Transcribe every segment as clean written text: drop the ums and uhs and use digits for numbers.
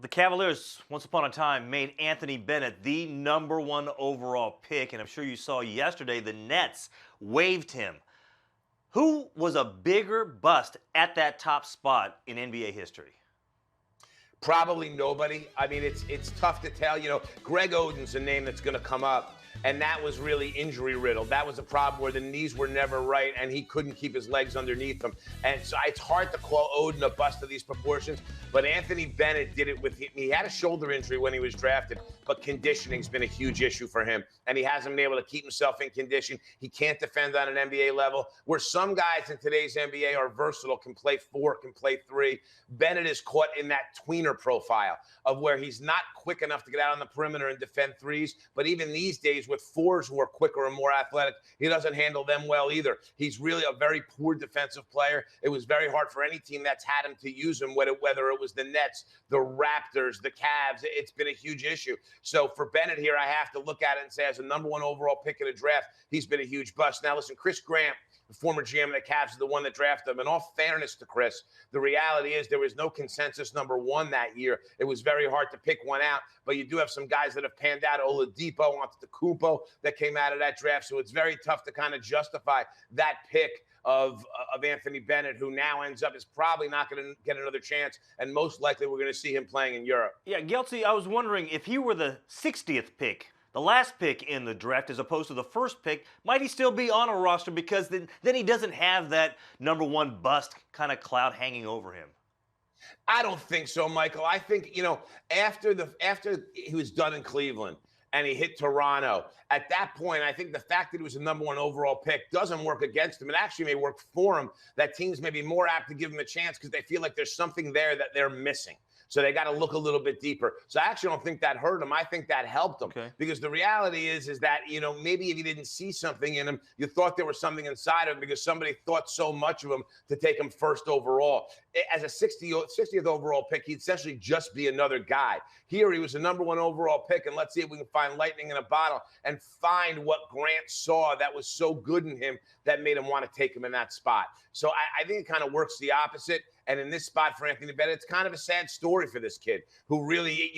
The Cavaliers, once upon a time, made Anthony Bennett the #1 overall pick, and I'm sure you saw yesterday the Nets waived him. Who was a bigger bust at that top spot in NBA history? Probably nobody. I mean, it's tough to tell. Greg Oden's a name that's going to come up, and that was really injury riddled. That was a problem where the knees were never right, and he couldn't keep his legs underneath him. And so it's hard to call Oden a bust of these proportions. But Anthony Bennett did it with he had a shoulder injury when he was drafted, but conditioning's been a huge issue for him, and he hasn't been able to keep himself in condition. He can't defend on an NBA level, where some guys in today's NBA are versatile, can play 4, can play 3. Bennett is caught in that tweener profile of where he's not quick enough to get out on the perimeter and defend threes. But even these days with 4s who are quicker and more athletic, he doesn't handle them well either. He's really a very poor defensive player. It was very hard for any team that's had him to use him, whether it was the Nets, the Raptors, the Cavs. It's been a huge issue. So for Bennett here, I have to look at it and say, as a #1 overall pick in the draft, he's been a huge bust. Now listen, Chris Grant, the former GM of the Cavs, is the one that drafted him. In all fairness to Chris, the reality is there was no consensus #1 that year. It was very hard to pick one out, but you do have some guys that have panned out. Oladipo, Antetokounmpo, that came out of that draft. So it's very tough to kind of justify that pick of Anthony Bennett, who now ends up is probably not going to get another chance, and most likely we're going to see him playing in Europe. Yeah, Geltzeiler, I was wondering if he were the 60th pick, the last pick in the draft, as opposed to the first pick, might he still be on a roster because then he doesn't have that #1 bust kind of cloud hanging over him? I don't think so, Michael. I think, after he was done in Cleveland and he hit Toronto, at that point, I think the fact that he was a #1 overall pick doesn't work against him. It actually may work for him, that teams may be more apt to give him a chance because they feel like there's something there that they're missing. So they got to look a little bit deeper. So I actually don't think that hurt him. I think that helped him. Okay. Because the reality is that, maybe if you didn't see something in him, you thought there was something inside of him because somebody thought so much of him to take him first overall. As a 60th overall pick, he'd essentially just be another guy. Here, he was a #1 overall pick, and let's see if we can find lightning in a bottle and find what Grant saw that was so good in him that made him want to take him in that spot. So I think it kind of works the opposite. And in this spot for Anthony Bennett, it's kind of a sad story for this kid who really,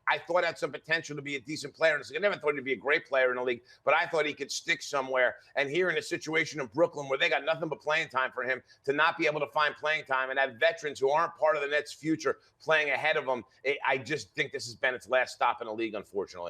I thought had some potential to be a decent player. And I never thought he'd be a great player in the league, but I thought he could stick somewhere. And here in a situation in Brooklyn where they got nothing but playing time for him, to not be able to find playing time and have veterans who aren't part of the Nets' future playing ahead of him, I just think this is Bennett's last stop in the league, unfortunately.